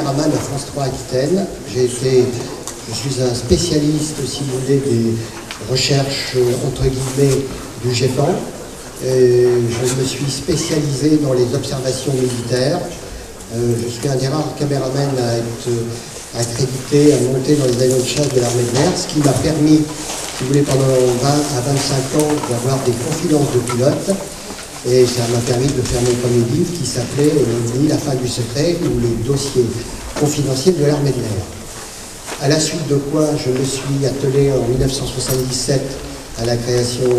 caméraman à France 3 Aquitaine. Je suis un spécialiste, si vous voulez, des recherches, entre guillemets, du GEPAN. Je me suis spécialisé dans les observations militaires. Je suis un des rares caméramans à être accrédité, à monter dans les avions de chasse de l'armée de l'air, ce qui m'a permis, si vous voulez, pendant 20 à 25 ans, d'avoir des confidences de pilotes. Et ça m'a permis de faire mon premier livre qui s'appelait La fin du secret, ou les dossiers confidentiels de l'armée de l'air. À la suite de quoi, je me suis attelé en 1977 à la création,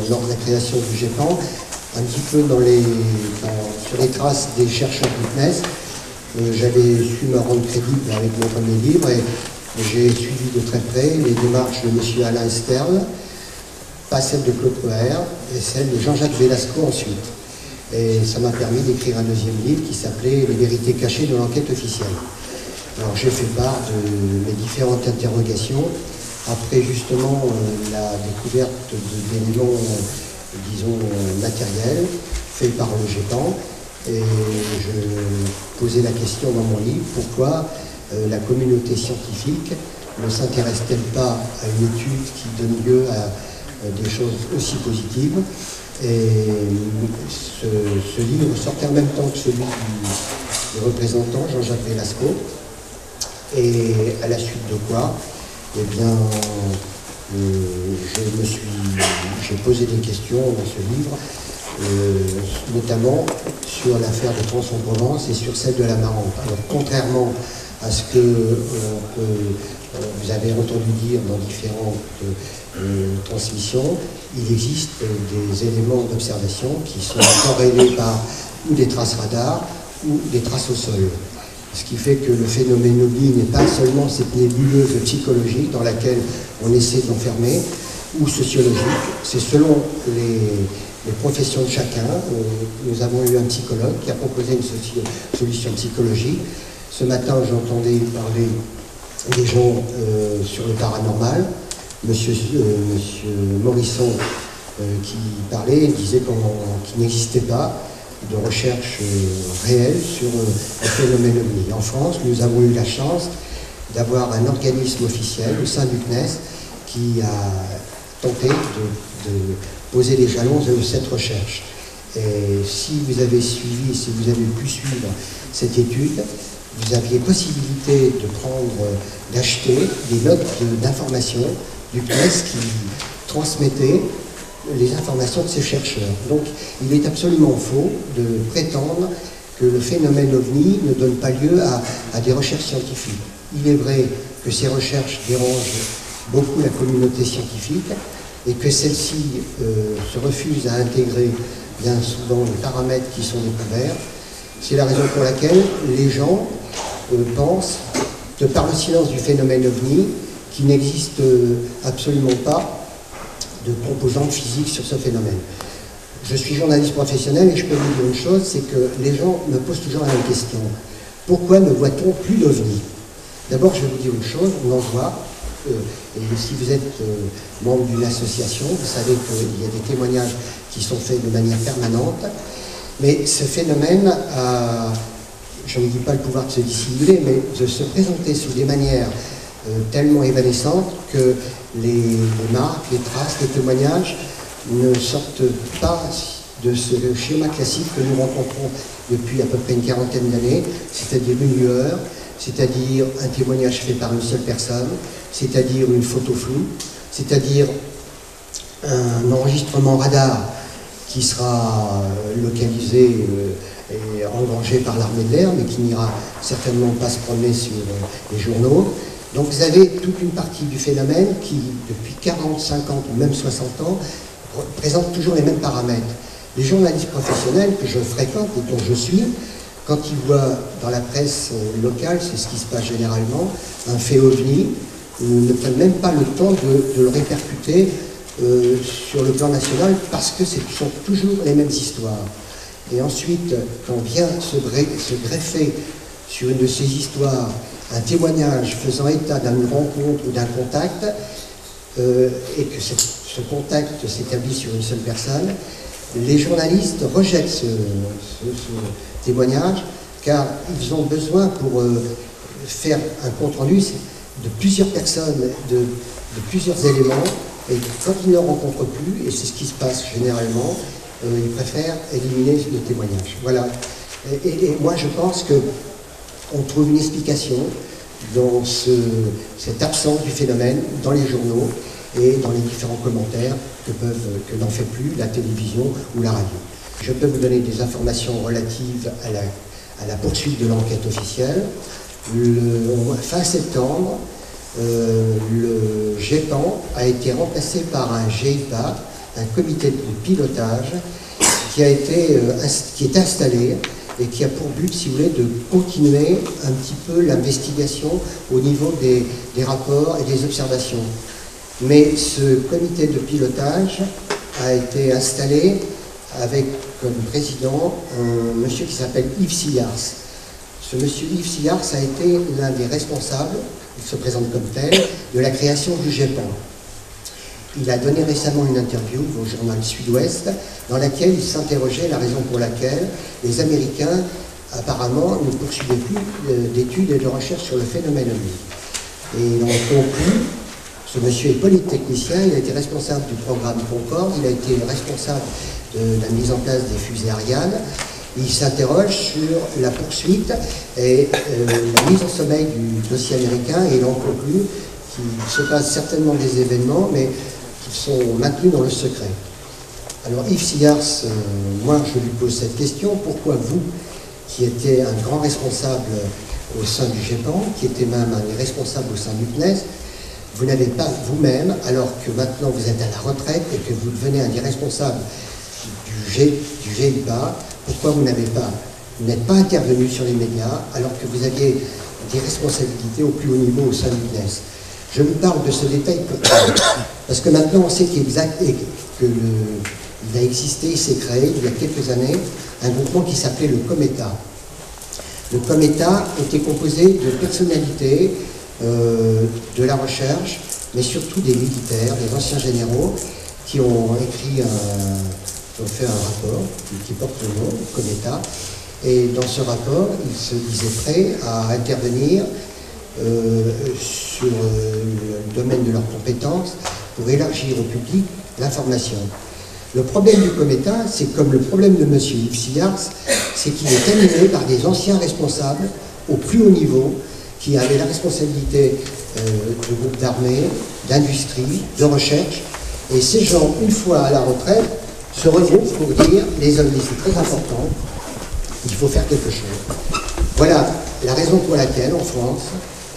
lors de la création du GEPAN, un petit peu sur les traces des chercheurs du CNES. J'avais su me rendre crédible avec mon premier livre et j'ai suivi de très près les démarches de M. Alain Esterle, pas celle de Claude Coher, et celle de Jean-Jacques Velasco ensuite. Et ça m'a permis d'écrire un deuxième livre qui s'appelait Les vérités cachées de l'enquête officielle. Alors j'ai fait part de mes différentes interrogations, après justement la découverte d'éléments, disons, matériels, faits par le GEPAN, et je posais la question dans mon livre, pourquoi la communauté scientifique ne s'intéresse-t-elle pas à une étude qui donne lieu à des choses aussi positives. Et ce livre sortait en même temps que celui du représentant Jean-Jacques Velasco. Et à la suite de quoi, eh bien, j'ai posé des questions dans ce livre, notamment sur l'affaire de Trans-en-Provence et sur celle de la Marante. Alors, contrairement à ce que vous avez entendu dire dans différentes transmissions, il existe des éléments d'observation qui sont corrélés par ou des traces radar ou des traces au sol. Ce qui fait que le phénomène ovni n'est pas seulement cette nébuleuse psychologique dans laquelle on essaie de l'enfermer, ou sociologique, c'est selon les professions de chacun. Nous avons eu un psychologue qui a proposé une solution psychologique. Ce matin, j'entendais parler des gens sur le paranormal. Monsieur Morisson qui parlait, disait qu'il n'existait pas de recherche réelle sur le phénomène ovni. En France, nous avons eu la chance d'avoir un organisme officiel au sein du CNES qui a tenté de poser les jalons de cette recherche. Et si vous avez suivi, si vous avez pu suivre cette étude, vous aviez possibilité d'acheter des notes d'information du CNES qui transmettaient les informations de ces chercheurs. Donc il est absolument faux de prétendre que le phénomène OVNI ne donne pas lieu à des recherches scientifiques. Il est vrai que ces recherches dérangent beaucoup la communauté scientifique et que celle-ci se refuse à intégrer bien souvent les paramètres qui sont découverts. C'est la raison pour laquelle les gens pensent, de par le silence du phénomène OVNI, qu'il n'existe absolument pas de composantes physiques sur ce phénomène. Je suis journaliste professionnel et je peux vous dire une chose, c'est que les gens me posent toujours la même question. Pourquoi ne voit-on plus d'OVNI? D'abord, je vais vous dire une chose, on en voit, et si vous êtes membre d'une association, vous savez qu'il y a des témoignages qui sont faits de manière permanente, mais ce phénomène a, je ne dis pas le pouvoir de se dissimuler, mais de se présenter sous des manières tellement évanescentes que les marques, les traces, les témoignages ne sortent pas de ce schéma classique que nous rencontrons depuis à peu près une quarantaine d'années, c'est-à-dire une lueur, c'est-à-dire un témoignage fait par une seule personne, c'est-à-dire une photo floue, c'est-à-dire un enregistrement radar qui sera localisé et engrangé par l'armée de l'air, mais qui n'ira certainement pas se promener sur les journaux. Donc vous avez toute une partie du phénomène qui, depuis 40, 50 ou même 60 ans, présente toujours les mêmes paramètres. Les journalistes professionnels que je fréquente et dont je suis, quand ils voient dans la presse locale, c'est ce qui se passe généralement, un fait OVNI, ne prennent même pas le temps de le répercuter sur le plan national parce que ce sont toujours les mêmes histoires. Et ensuite, quand vient se greffer sur une de ces histoires un témoignage faisant état d'une rencontre ou d'un contact, et que ce contact s'établit sur une seule personne, les journalistes rejettent ce témoignage car ils ont besoin pour faire un compte-rendu de plusieurs personnes, de plusieurs éléments, et quand ils ne rencontrent plus, et c'est ce qui se passe généralement, ils préfèrent éliminer le témoignage. Voilà. Et moi, je pense qu'on trouve une explication dans cette absence du phénomène dans les journaux et dans les différents commentaires que n'en fait plus la télévision ou la radio. Je peux vous donner des informations relatives à la poursuite de l'enquête officielle. Fin septembre, le GEPAN a été remplacé par un GIPA, un comité de pilotage, qui est installé et qui a pour but, si vous voulez, de continuer un petit peu l'investigation au niveau des rapports et des observations. Mais ce comité de pilotage a été installé avec comme président un monsieur qui s'appelle Yves Sillars. Ce monsieur Yves Sillars a été l'un des responsables, il se présente comme tel, de la création du GEPAN. Il a donné récemment une interview au journal Sud-Ouest dans laquelle il s'interrogeait la raison pour laquelle les Américains apparemment ne poursuivaient plus d'études et de recherches sur le phénomène ovni. Et il en conclut, ce monsieur est polytechnicien, il a été responsable du programme Concorde, il a été responsable de la mise en place des fusées Ariane. Il s'interroge sur la poursuite et la mise en sommeil du dossier américain, et il en conclut qu'il se passe certainement des événements, mais qui sont maintenus dans le secret. Alors Yves Sillars, moi je lui pose cette question: pourquoi vous, qui étiez un grand responsable au sein du GEPAN, qui était même un des responsables au sein du CNES, vous n'avez pas vous-même, alors que maintenant vous êtes à la retraite et que vous devenez un des responsables du GIPA, pourquoi vous n'êtes pas intervenu sur les médias alors que vous aviez des responsabilités au plus haut niveau au sein du CNES? Je vous parle de ce détail parce que maintenant on sait qu'il a existé, il s'est créé il y a quelques années un groupement qui s'appelait le COMETA. Le COMETA était composé de personnalités de la recherche, mais surtout des militaires, des anciens généraux qui ont fait un rapport qui porte le nom, COMETA, et dans ce rapport, ils se disaient prêts à intervenir sur le domaine de leurs compétences pour élargir au public l'information. Le problème du COMETA, c'est comme le problème de M. Yves Sillars, c'est qu'il est animé par des anciens responsables au plus haut niveau qui avaient la responsabilité de groupes d'armée, d'industrie, de recherche, et ces gens, une fois à la retraite, se regroupent pour dire les ovnis c'est très important, il faut faire quelque chose. Voilà la raison pour laquelle en France,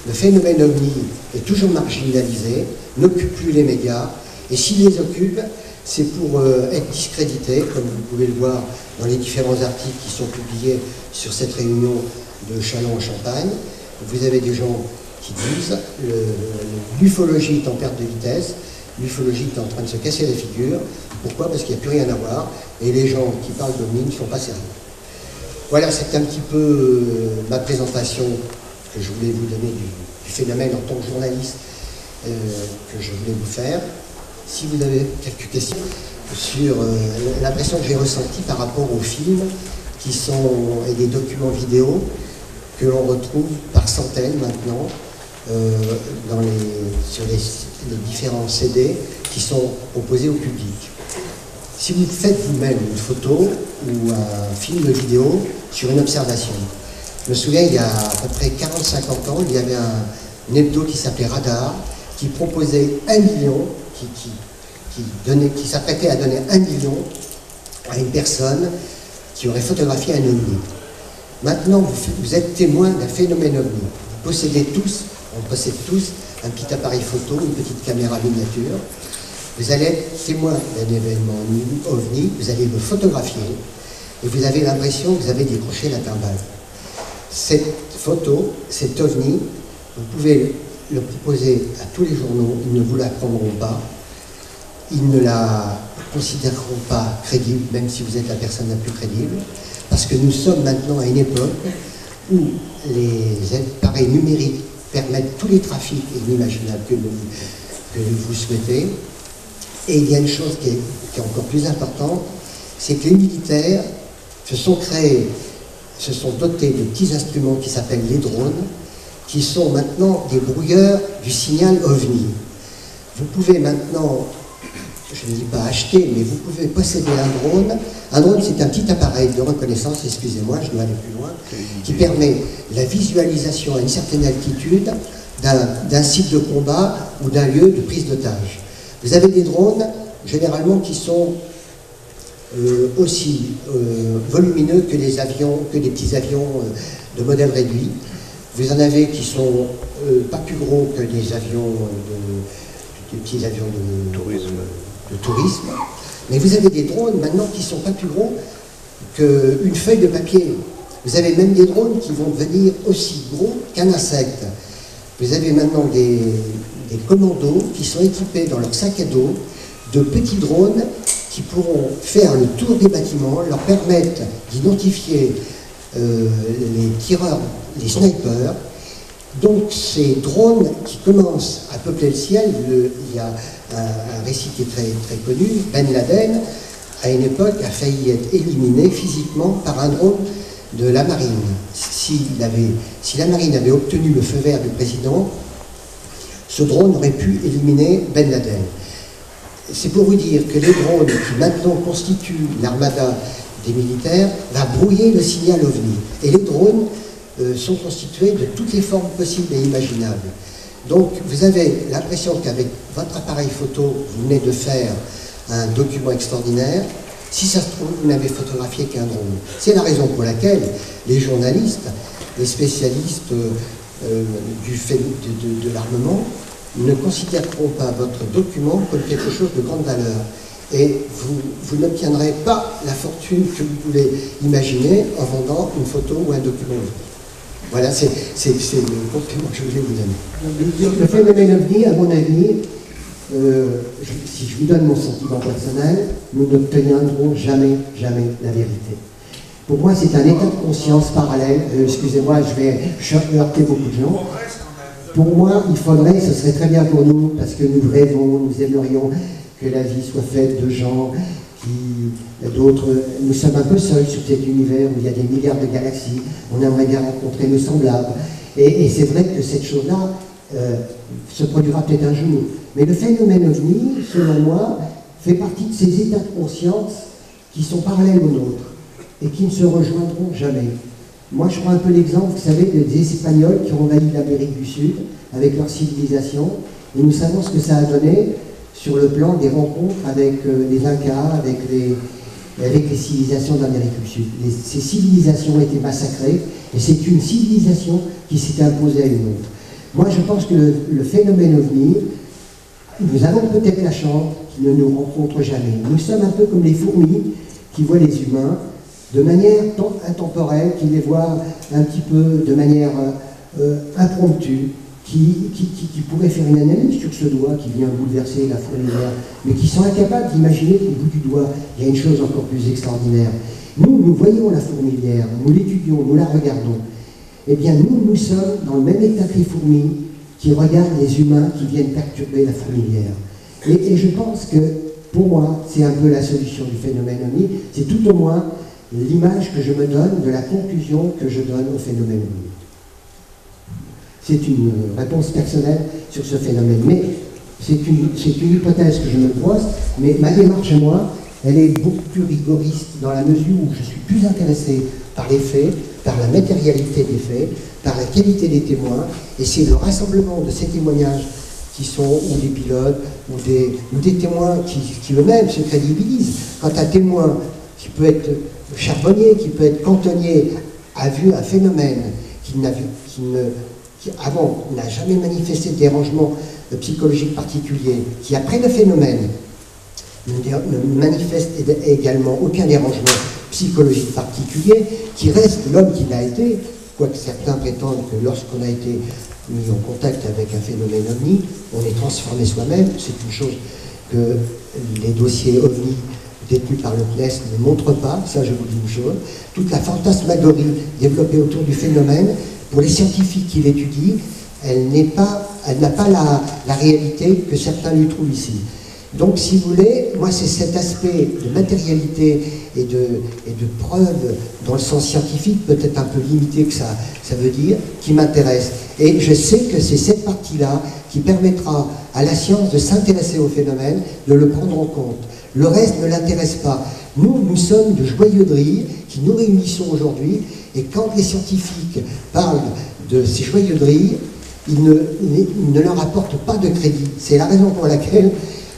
le phénomène ovni est toujours marginalisé, n'occupe plus les médias, et s'il les occupe, c'est pour être discrédité, comme vous pouvez le voir dans les différents articles qui sont publiés sur cette réunion de Châlons en Champagne. Vous avez des gens qui disent l'ufologie est en perte de vitesse, l'ufologie est en train de se casser la figure. Pourquoi? Parce qu'il n'y a plus rien à voir, et les gens qui parlent d'ovnis ne sont pas sérieux. Voilà, c'est un petit peu ma présentation que je voulais vous donner du phénomène en tant que journaliste que je voulais vous faire. Si vous avez quelques questions sur l'impression que j'ai ressentie par rapport aux films et des documents vidéo que l'on retrouve par centaines maintenant sur les différents CD qui sont proposés au public. Si vous faites vous-même une photo ou un film vidéo sur une observation, je me souviens, il y a à peu près 40-50 ans, il y avait un hebdo qui s'appelait Radar, qui proposait 1 million, qui s'apprêtait à donner 1 million à une personne qui aurait photographié un ovni. Maintenant, vous êtes témoin d'un phénomène ovni. Vous possédez tous, on possède tous, un petit appareil photo, une petite caméra miniature. Vous allez être témoin d'un événement ovni, vous allez le photographier, et vous avez l'impression que vous avez décroché la timbale. Cette photo, cet ovni, vous pouvez le proposer à tous les journaux, ils ne vous la prendront pas, ils ne la considéreront pas crédible, même si vous êtes la personne la plus crédible, parce que nous sommes maintenant à une époque où les appareils numériques permettent tous les trafics inimaginables que vous souhaitez. Et il y a une chose qui est encore plus importante, c'est que les militaires se sont dotés de petits instruments qui s'appellent les drones, qui sont maintenant des brouilleurs du signal OVNI. Vous pouvez maintenant, je ne dis pas acheter, mais vous pouvez posséder un drone. Un drone, c'est un petit appareil de reconnaissance, excusez-moi, je dois aller plus loin, qui permet la visualisation à une certaine altitude d'un site de combat ou d'un lieu de prise d'otage. Vous avez des drones, généralement, qui sont aussi volumineux que les avions, que des petits avions de modèle réduit. Vous en avez qui sont pas plus gros que des avions, des petits avions de tourisme. Mais vous avez des drones maintenant qui sont pas plus gros qu'une feuille de papier. Vous avez même des drones qui vont devenir aussi gros qu'un insecte. Vous avez maintenant des commandos qui sont équipés dans leur sac à dos de petits drones qui pourront faire le tour des bâtiments, leur permettre d'identifier les tireurs, les snipers. Donc ces drones qui commencent à peupler le ciel, il y a un récit qui est très, très connu, Ben Laden, à une époque, a failli être éliminé physiquement par un drone de la marine. Si la marine avait obtenu le feu vert du président, ce drone aurait pu éliminer Ben Laden. C'est pour vous dire que les drones qui maintenant constituent l'armada des militaires va brouiller le signal OVNI. Et les drones sont constitués de toutes les formes possibles et imaginables. Donc vous avez l'impression qu'avec votre appareil photo, vous venez de faire un document extraordinaire. Si ça se trouve, vous n'avez photographié qu'un drone. C'est la raison pour laquelle les journalistes, les spécialistes de l'armement ne considéreront pas votre document comme quelque chose de grande valeur. Et vous n'obtiendrez pas la fortune que vous pouvez imaginer en vendant une photo ou un document. Voilà, c'est le compliment que je voulais vous donner. Le phénomène OVNI, à mon avis, si je vous donne mon sentiment personnel, nous n'obtiendrons jamais, jamais la vérité. Pour moi, c'est un état de conscience parallèle. Excusez-moi, je vais heurter beaucoup de gens. Pour moi, il faudrait, ce serait très bien pour nous, parce que nous rêvons, nous aimerions que la vie soit faite de gens d'autres. Nous sommes un peu seuls sur cet univers où il y a des milliards de galaxies. On aimerait bien rencontrer nos semblables. Et c'est vrai que cette chose-là se produira peut-être un jour. Mais le phénomène OVNI, selon moi, fait partie de ces états de conscience qui sont parallèles aux nôtres et qui ne se rejoindront jamais. Moi, je prends un peu l'exemple, vous savez, des Espagnols qui ont envahi l'Amérique du Sud avec leur civilisation. Et nous savons ce que ça a donné sur le plan des rencontres avec les Incas, avec les civilisations d'Amérique du Sud. Ces civilisations ont été massacrées et c'est une civilisation qui s'est imposée à une autre. Moi, je pense que le phénomène OVNI, nous avons peut-être la chance qu'il ne nous rencontre jamais. Nous sommes un peu comme les fourmis qui voient les humains de manière intemporelle, qui les voient un petit peu de manière impromptue, qui pourraient faire une analyse sur ce doigt qui vient bouleverser la fourmilière, mais qui sont incapables d'imaginer qu'au bout du doigt, il y a une chose encore plus extraordinaire. Nous voyons la fourmilière, nous l'étudions, nous la regardons. Eh bien, nous sommes dans le même état que les fourmis qui regardent les humains qui viennent perturber la fourmilière. Et je pense que, pour moi, c'est un peu la solution du phénomène OVNI, c'est tout au moins l'image que je me donne de la conclusion que je donne au phénomène OVNI. C'est une réponse personnelle sur ce phénomène, mais c'est une hypothèse que je me pose, mais ma démarche à moi, elle est beaucoup plus rigoriste dans la mesure où je suis plus intéressé par les faits, par la matérialité des faits, par la qualité des témoins, et c'est le rassemblement de ces témoignages qui sont ou des pilotes, ou des témoins qui eux-mêmes se crédibilisent. Quand un témoin qui peut être charbonnier, qui peut être cantonnier, a vu un phénomène qui avant n'a jamais manifesté de dérangement psychologique particulier, qui après le phénomène ne manifeste également aucun dérangement psychologique particulier, qui reste l'homme qu'il a été, quoique certains prétendent que lorsqu'on a été mis en contact avec un phénomène OVNI, on est transformé soi-même. C'est une chose que les dossiers OVNI détenus par le CNES ne montrent pas, ça je vous dis une chose. Toute la fantasmagorie développée autour du phénomène, pour les scientifiques qui l'étudient, elle n'a pas la réalité que certains lui trouvent ici. Donc, si vous voulez, moi, c'est cet aspect de matérialité et de preuve dans le sens scientifique, peut-être un peu limité que ça veut dire, qui m'intéresse. Et je sais que c'est cette partie-là qui permettra à la science de s'intéresser au phénomène, de le prendre en compte. Le reste ne l'intéresse pas. Nous sommes de joyeux drilles qui nous réunissons aujourd'hui, et quand les scientifiques parlent de ces joyeux drilles, ils ne leur apportent pas de crédit. C'est la raison pour laquelle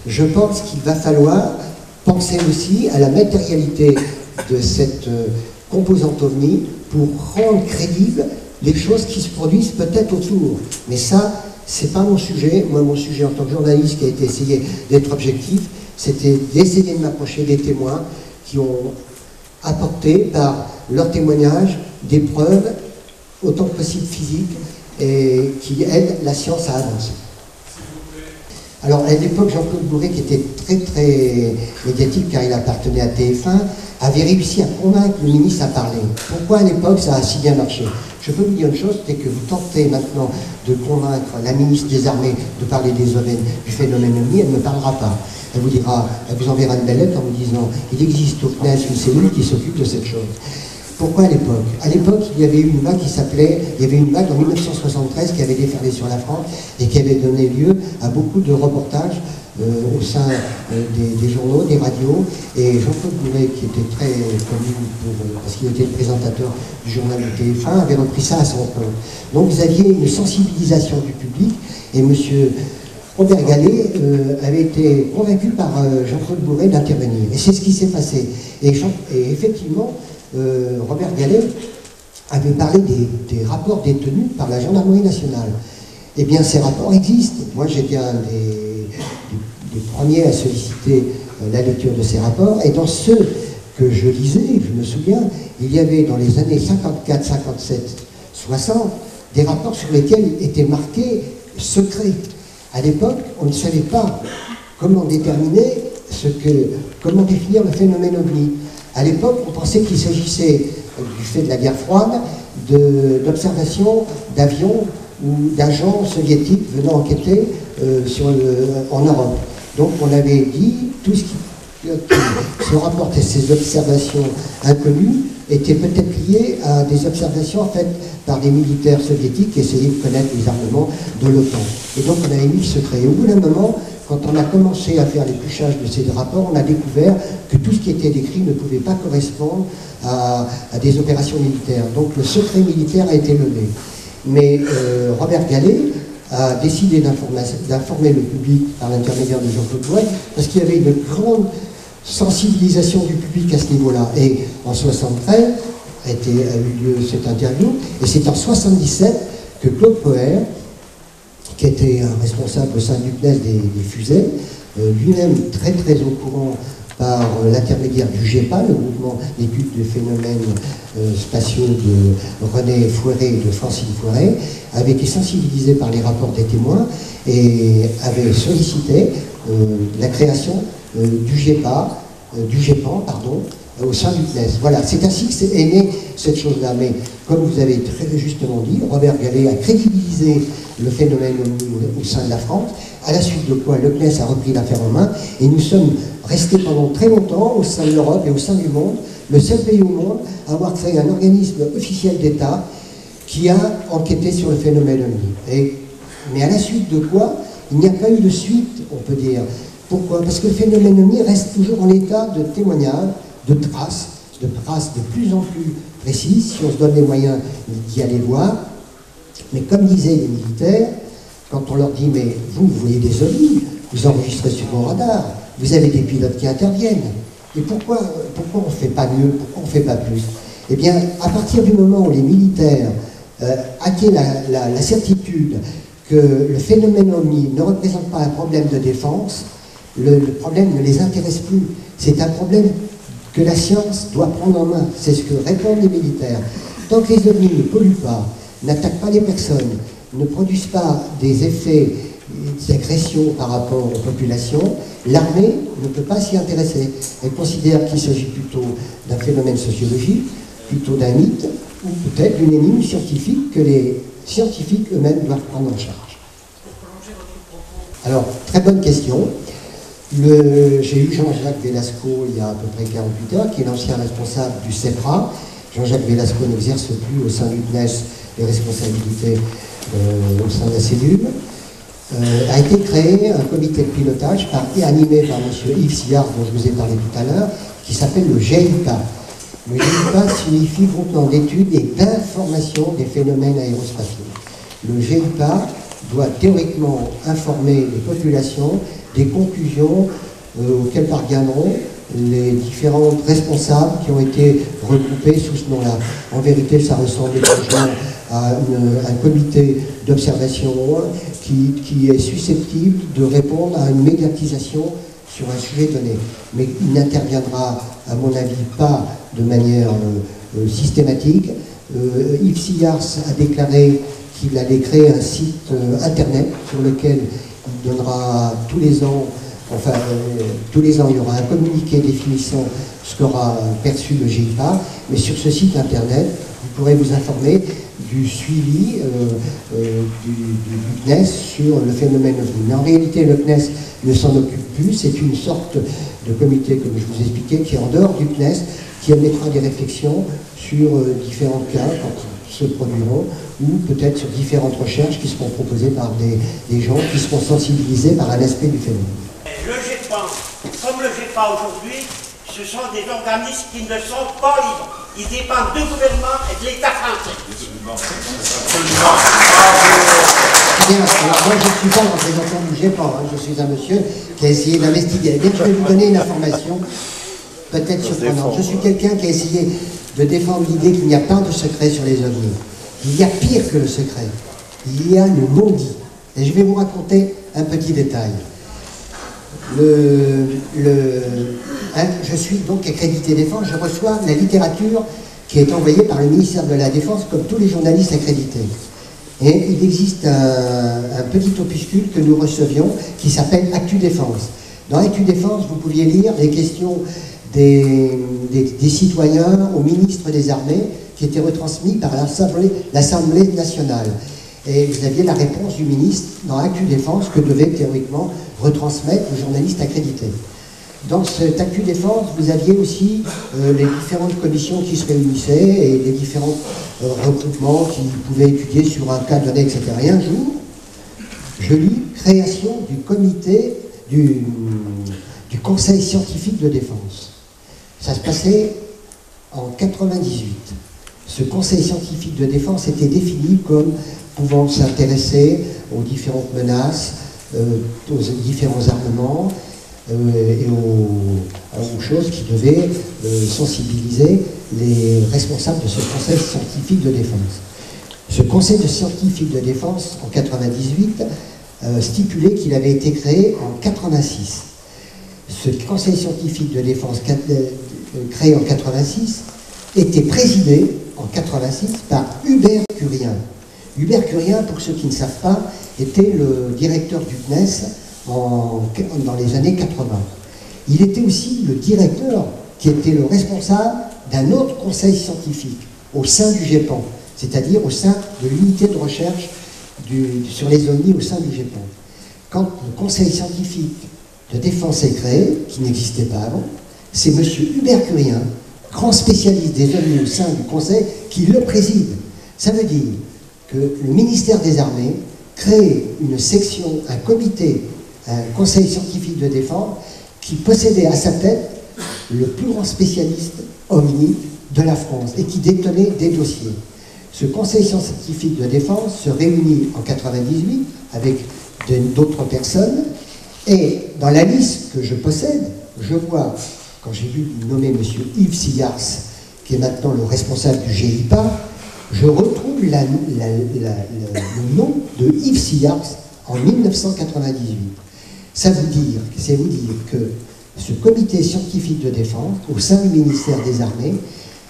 je pense qu'il va falloir penser aussi à la matérialité de cette composante OVNI pour rendre crédibles les choses qui se produisent peut-être autour. Mais ça, c'est pas mon sujet. Moi, mon sujet en tant que journaliste qui a été essayé d'être objectif, c'était d'essayer de m'approcher des témoins qui ont apporté par leur témoignage des preuves autant que possible physiques et qui aident la science à avancer. Alors, à l'époque, Jean-Claude Bourret, qui était très très médiatique car il appartenait à TF1, avait réussi à convaincre le ministre à parler. Pourquoi à l'époque ça a si bien marché? Je peux vous dire une chose, c'est que vous tentez maintenant de convaincre la ministre des Armées de parler des OVNI, du phénomène OVNI, elle ne parlera pas. Elle vous dira, elle vous enverra une belle lettre en vous disant il existe au CNES une cellule qui s'occupe de cette chose. Pourquoi à l'époque? À l'époque, il y avait une vague qui s'appelait, il y avait une vague en 1973 qui avait déferlé sur la France et qui avait donné lieu à beaucoup de reportages au sein des journaux, des radios. Et Jean-Claude Bourret, qui était très connu parce qu'il était le présentateur du journal de TF1, avait repris ça à son compte. Donc vous aviez une sensibilisation du public et M. Robert Gallet avait été convaincu par Jean-Claude Bourret d'intervenir. Et c'est ce qui s'est passé. Et effectivement, Robert Gallet avait parlé des rapports détenus par la gendarmerie nationale. Eh bien, ces rapports existent. Moi, j'étais un des premiers à solliciter la lecture de ces rapports. Et dans ceux que je lisais, je me souviens, il y avait dans les années 54, 57, 60, des rapports sur lesquels était marqué « secret ». À l'époque, on ne savait pas comment déterminer comment définir le phénomène OVNI. À l'époque, on pensait qu'il s'agissait, du fait de la guerre froide, d'observations d'avions ou d'agents soviétiques venant enquêter en Europe. Donc on avait dit, tout ce qui se rapportait ces observations inconnues était peut-être lié à des observations faites par des militaires soviétiques qui essayaient de connaître les armements de l'OTAN. Et donc on avait mis le secret. Et au bout d'un moment, quand on a commencé à faire l'épluchage de ces rapports, on a découvert que tout ce qui était décrit ne pouvait pas correspondre à des opérations militaires. Donc le secret militaire a été levé. Mais Robert Gallet a décidé d'informer le public par l'intermédiaire de Jean-Claude Bourret, parce qu'il y avait une grande sensibilisation du public à ce niveau-là. Et en 1973 a eu lieu cette interview, et c'est en 1977 que Claude Poher, qui était un responsable au sein du CNES des fusées, lui-même très très au courant par l'intermédiaire du GEPA, le groupement d'études de phénomènes spatiaux de René Fouéré et de Francine Fouéré, avait été sensibilisé par les rapports des témoins et avait sollicité la création du GEPA, du GEPAN, pardon, au sein du CNES. Voilà, c'est ainsi que est née cette chose-là. Mais comme vous avez très justement dit, Robert Gallet a crédibilisé le phénomène au sein de la France, à la suite de quoi le CNES a repris l'affaire en main, et nous sommes restés pendant très longtemps au sein de l'Europe et au sein du monde, le seul pays au monde à avoir créé un organisme officiel d'État qui a enquêté sur le phénomène OVNI. Mais à la suite de quoi, il n'y a pas eu de suite, on peut dire. Pourquoi? Parce que le phénomène OVNI reste toujours en état de témoignage, de traces de plus en plus précises, si on se donne les moyens d'y aller voir. Mais comme disaient les militaires, quand on leur dit « mais vous voyez des ovnis, vous enregistrez sur vos radars, vous avez des pilotes qui interviennent, et pourquoi on ne fait pas mieux, pourquoi on ne fait pas plus ?» Eh bien, à partir du moment où les militaires acquièrent la certitude que le phénomène OVNI ne représente pas un problème de défense, le problème ne les intéresse plus. C'est un problème que la science doit prendre en main. C'est ce que répondent les militaires. Tant que les ovnis ne polluent pas, n'attaquent pas les personnes, ne produisent pas des effets d'agression par rapport aux populations, l'armée ne peut pas s'y intéresser. Elle considère qu'il s'agit plutôt d'un phénomène sociologique, plutôt d'un mythe, ou peut-être d'une énigme scientifique que les scientifiques eux-mêmes doivent prendre en charge. Alors, très bonne question. J'ai eu Jean-Jacques Velasco il y a à peu près 48 heures, qui est l'ancien responsable du CEPRA. Jean-Jacques Velasco n'exerce plus au sein du CNES les responsabilités au sein de la cellule. A été créé un comité de pilotage et animé par M. Yves Sillard, dont je vous ai parlé tout à l'heure, qui s'appelle le GEIPA. Le GEIPA signifie Groupement d'études et d'information des phénomènes aérospatiaux. Le GEIPA doit théoriquement informer les populations des conclusions auxquelles parviendront les différents responsables qui ont été regroupés sous ce nom-là. En vérité, ça ressemble étrangement à un comité d'observation qui est susceptible de répondre à une médiatisation sur un sujet donné. Mais il n'interviendra, à mon avis, pas de manière systématique. Yves Sillars a déclaré qu'il allait créer un site internet sur lequel il donnera tous les ans, il y aura un communiqué définissant ce qu'aura perçu le GEIPA, mais sur ce site internet, vous pourrez vous informer du suivi du CNES sur le phénomène OVNI. Mais en réalité, le CNES ne s'en occupe plus, c'est une sorte de comité, comme je vous ai expliqué, qui est en dehors du CNES, qui émettra des réflexions sur différents cas quand ils se produiront, ou peut-être sur différentes recherches qui seront proposées par des gens qui seront sensibilisés par un aspect du phénomène. Le GEPA, comme le GEPA aujourd'hui, ce sont des organismes qui ne sont pas libres. Ils dépendent du gouvernement et de l'État français. Bien, alors moi je ne suis pas le représentant du GEPA, hein, je suis un monsieur qui a essayé d'investiguer. Je vais vous donner une information peut-être surprenante. Je suis quelqu'un qui a essayé de défendre l'idée qu'il n'y a pas de secret sur les ovnis. Il y a pire que le secret. Il y a le non-dit. Et je vais vous raconter un petit détail. Je suis donc accrédité défense, je reçois la littérature qui est envoyée par le ministère de la Défense, comme tous les journalistes accrédités. Et il existe un petit opuscule que nous recevions qui s'appelle Actu Défense. Dans Actu Défense, vous pouviez lire les questions des citoyens au ministre des Armées qui étaient retransmis par l'Assemblée nationale. Et vous aviez la réponse du ministre dans Actu Défense que devait théoriquement retransmettre le journaliste accrédité. Dans cet Actu Défense, vous aviez aussi les différentes commissions qui se réunissaient et les différents regroupements qui pouvaient étudier sur un cas donné, etc. Et un jour, je lis création du comité du Conseil scientifique de défense. Ça se passait en 98. Ce Conseil scientifique de défense était défini comme pouvant s'intéresser aux différentes menaces, aux différents armements et aux choses qui devaient sensibiliser les responsables de ce Conseil scientifique de défense. Ce Conseil scientifique de défense, en 98, stipulait qu'il avait été créé en 86. Ce Conseil scientifique de défense créé en 86 était présidé en 86 par Hubert Curien. Hubert Curien, pour ceux qui ne savent pas, était le directeur du CNES dans les années 80. Il était aussi le directeur qui était le responsable d'un autre conseil scientifique au sein du GEPAN, c'est-à-dire au sein de l'unité de recherche sur les ovnis au sein du GEPAN. Quand le conseil scientifique de défense est créé, qui n'existait pas avant, c'est M. Hubert Curien, grand spécialiste des ovnis au sein du conseil, qui le préside. Ça veut dire que le ministère des Armées crée une section, un comité, un conseil scientifique de défense qui possédait à sa tête le plus grand spécialiste ovni de la France et qui détenait des dossiers. Ce conseil scientifique de défense se réunit en 98 avec d'autres personnes et dans la liste que je possède, je vois, quand j'ai vu nommer M. Yves Sillars, qui est maintenant le responsable du GEIPA, je retrouve le nom de Yves Sillars en 1998. C'est vous dire que ce comité scientifique de défense, au sein du ministère des Armées,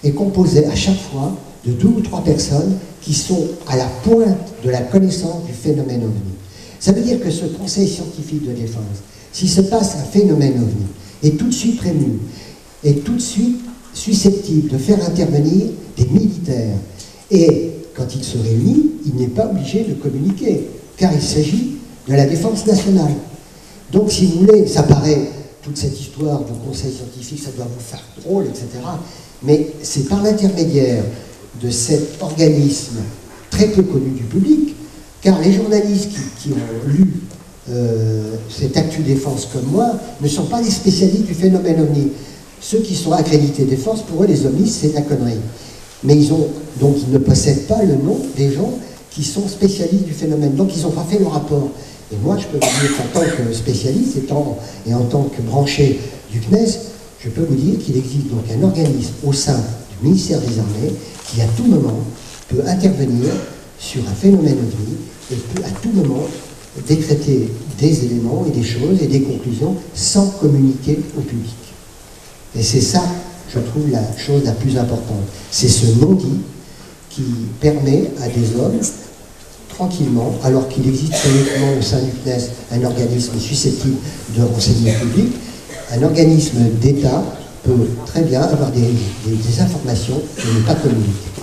est composé à chaque fois de 2 ou 3 personnes qui sont à la pointe de la connaissance du phénomène OVNI. Ça veut dire que ce conseil scientifique de défense, s'il se passe un phénomène OVNI, est tout de suite prévenu, est tout de suite susceptible de faire intervenir des militaires. Et quand il se réunit, il n'est pas obligé de communiquer, car il s'agit de la défense nationale. Donc, si vous voulez, ça paraît, toute cette histoire du conseil scientifique, ça doit vous faire drôle, etc. Mais c'est par l'intermédiaire de cet organisme très peu connu du public, car les journalistes qui ont lu cette Actu Défense comme moi ne sont pas des spécialistes du phénomène ovni. Ceux qui sont accrédités défense, pour eux, les ovnis, c'est de la connerie. Mais ils ne possèdent pas le nom des gens qui sont spécialistes du phénomène. Donc, ils n'ont pas fait le rapport. Et moi, je peux vous dire qu'en tant que spécialiste et en tant que branché du CNES, je peux vous dire qu'il existe donc un organisme au sein du ministère des Armées qui, à tout moment, peut intervenir sur un phénomène ovni et peut, à tout moment, décréter des éléments et des choses et des conclusions sans communiquer au public. Et c'est ça, je trouve, la chose la plus importante. C'est ce non-dit qui permet à des hommes, tranquillement, alors qu'il existe uniquement au sein du CNES un organisme susceptible de renseigner le public, un organisme d'État peut très bien avoir des informations et ne pas communiquer.